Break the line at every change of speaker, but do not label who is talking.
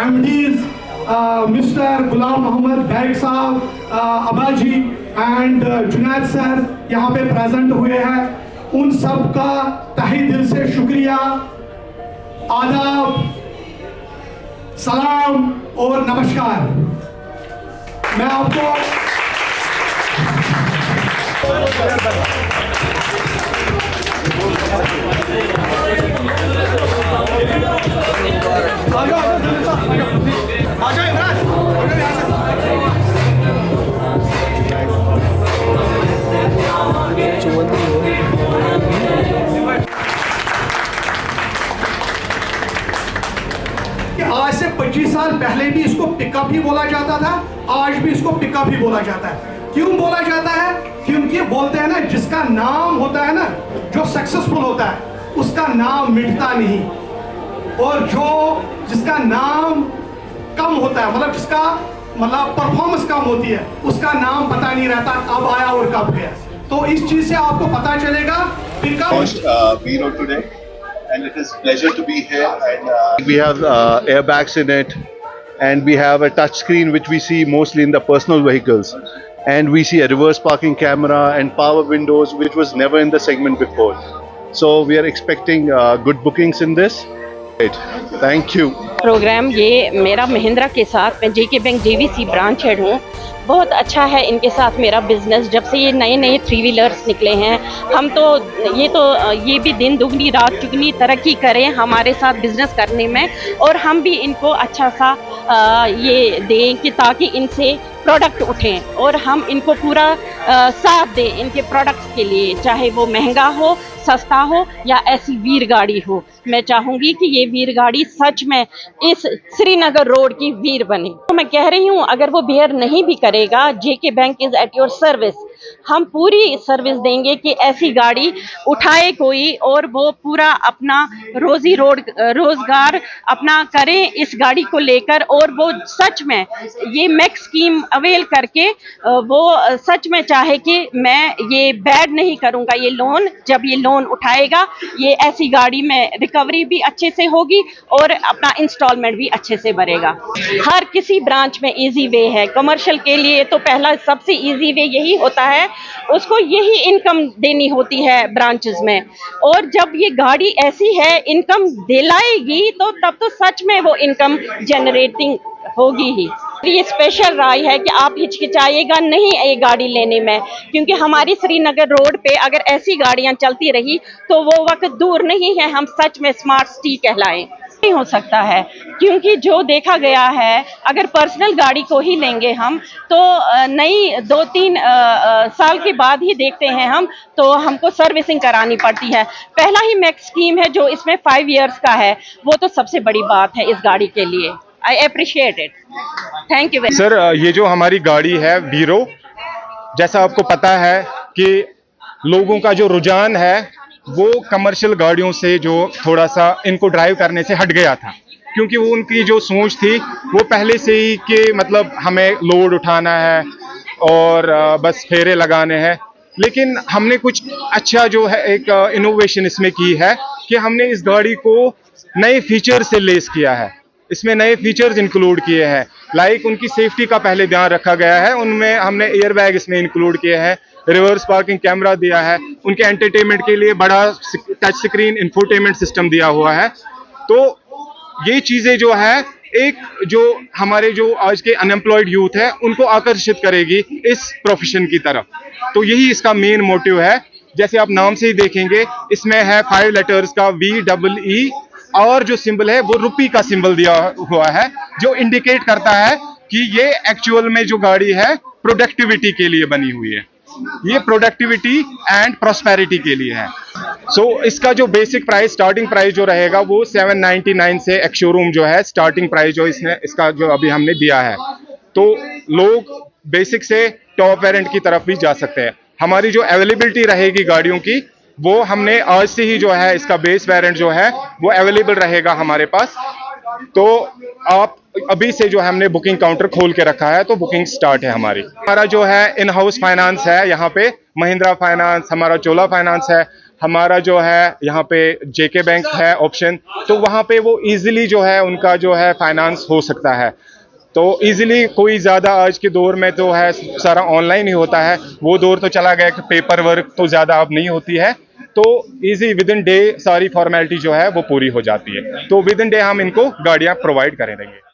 MDs, Mr. Ghulam Mohammed Baig साहब, Abaji and Junaid sir यहाँ पे प्रेजेंट हुए हैं। उन सब का तहे दिल से शुक्रिया, आदाब, सलाम और नमस्कार। मैं आपको आज से 25 साल पहले भी इसको पिकअप ही बोला जाता था, आज भी इसको पिकअप ही बोला जाता है। क्यों बोला जाता है? क्योंकि बोलते हैं ना, जिसका नाम होता है ना, जो सक्सेसफुल होता है उसका नाम मिटता नहीं, और जो जिसका नाम कम होता है, मतलब जिसका परफॉर्मेंस कम होती है, उसका नाम पता नहीं रहता कब आया और कब गया। तो इस चीज से आपको पता चलेगा
Vero today, and it is pleasure to be here. And we have airbags in it, and we have a touch screen which we see mostly in the personal vehicles, and we see a reverse parking camera and power windows which was never in the segment before. So we are expecting good bookings in this. Great. Thank you.
Programme ये मेरा महिंद्रा के साथ, मैं JK bank JVC branch head हूँ। बहुत अच्छा है इनके साथ मेरा बिज़नेस। जब से ये नए नए 3 व्हीलर्स निकले हैं, हम तो ये भी दिन दुगनी रात चुगनी तरक्की करें हमारे साथ बिज़नेस करने में, और हम भी इनको अच्छा सा ये दें कि ताकि इनसे प्रोडक्ट उठें और हम इनको पूरा साथ दें इनके प्रोडक्ट्स के लिए, चाहे वो महंगा हो, सस्ता हो या ऐसी वीर गाड़ी हो। मैं चाहूँगी कि ये वीर गाड़ी सच में इस श्रीनगर रोड की वीर बने। तो मैं कह रही हूँ, अगर वो बिहेव नहीं भी करेगा, JK bank is at your service. हम पूरी सर्विस देंगे कि ऐसी गाड़ी उठाए कोई, और वो पूरा अपना रोजगार अपना करें इस गाड़ी को लेकर, और वो सच में ये मैक्स स्कीम अवेल करके वो सच में चाहे कि मैं ये बैड नहीं करूँगा ये लोन। जब ये लोन उठाएगा, ये ऐसी गाड़ी में रिकवरी भी अच्छे से होगी और अपना इंस्टॉलमेंट भी अच्छे से भरेगा। हर किसी ब्रांच में इजी वे है। कमर्शियल के लिए तो पहला सबसे इजी वे यही होता है, उसको यही इनकम देनी होती है ब्रांचेस में, और जब ये गाड़ी ऐसी है इनकम दिलाएगी तो तब तो सच में वो इनकम जनरेटिंग होगी ही। ये स्पेशल राय है कि आप हिचकिचाइएगा नहीं ये गाड़ी लेने में, क्योंकि हमारी श्रीनगर रोड पे अगर ऐसी गाड़ियां चलती रही तो वो वक्त दूर नहीं है हम सच में स्मार्ट सिटी कहलाएं। नहीं हो सकता है, क्योंकि जो देखा गया है, अगर पर्सनल गाड़ी को ही लेंगे हम तो नई 2-3 साल के बाद ही देखते हैं हम, तो हमको सर्विसिंग करानी पड़ती है। पहला ही मैक्स स्कीम है जो इसमें 5 इयर्स का है, वो तो सबसे बड़ी बात है इस गाड़ी के लिए। I appreciate it. Thank you very much.
Sir, ये जो हमारी गाड़ी है वीरो, जैसा आपको पता है कि लोगों का जो रुझान है वो कमर्शियल गाड़ियों से जो थोड़ा सा इनको ड्राइव करने से हट गया था, क्योंकि वो उनकी जो सोच थी वो पहले से ही कि मतलब हमें लोड उठाना है और बस फेरे लगाने हैं। लेकिन हमने कुछ अच्छा जो है एक इनोवेशन इसमें की है कि हमने इस गाड़ी को नए फीचर से लेस किया है। इसमें नए फीचर्स इंक्लूड किए हैं, लाइक उनकी सेफ्टी का पहले ध्यान रखा गया है, उनमें हमने एयर बैग इसमें इंक्लूड किए हैं, रिवर्स पार्किंग कैमरा दिया है, उनके एंटरटेनमेंट के लिए बड़ा टच स्क्रीन इंफोटेनमेंट सिस्टम दिया हुआ है। तो ये चीज़ें जो है एक जो हमारे जो आज के अनएम्प्लॉयड यूथ है उनको आकर्षित करेगी इस प्रोफेशन की तरफ। तो यही इसका मेन मोटिव है। जैसे आप नाम से ही देखेंगे, इसमें है 5 लेटर्स का VEE, और जो सिंबल है वो रुपी का सिंबल दिया हुआ है, जो इंडिकेट करता है कि ये एक्चुअल में जो गाड़ी है प्रोडक्टिविटी के लिए बनी हुई है। ये प्रोडक्टिविटी एंड प्रॉस्पेरिटी के लिए है। सो इसका जो बेसिक प्राइस, स्टार्टिंग प्राइस जो रहेगा वो 799 से एक शोरूम जो है स्टार्टिंग प्राइस जो इसका जो अभी हमने दिया है, तो लोग बेसिक से टॉप वेरिएंट की तरफ भी जा सकते हैं। हमारी जो अवेलेबिलिटी रहेगी गाड़ियों की, वो हमने आज से ही जो है इसका बेस वेरिएंट जो है वो अवेलेबल रहेगा हमारे पास। तो आप अभी से जो हमने बुकिंग काउंटर खोल के रखा है, तो बुकिंग स्टार्ट है हमारी। हमारा जो है इन हाउस फाइनेंस है, यहाँ पे महिंद्रा फाइनेंस, हमारा चोला फाइनेंस है, हमारा जो है यहाँ पे जेके बैंक है ऑप्शन, तो वहाँ पे वो इजीली जो है उनका जो है फाइनेंस हो सकता है। तो इजीली कोई ज़्यादा आज के दौर में तो है सारा ऑनलाइन ही होता है, वो दौर तो चला गया कि पेपर वर्क तो ज़्यादा अब नहीं होती है, तो इजी विद इन डे सारी फॉर्मेलिटी जो है वो पूरी हो जाती है। तो विद इन डे हम इनको गाड़ियाँ प्रोवाइड करेंगे।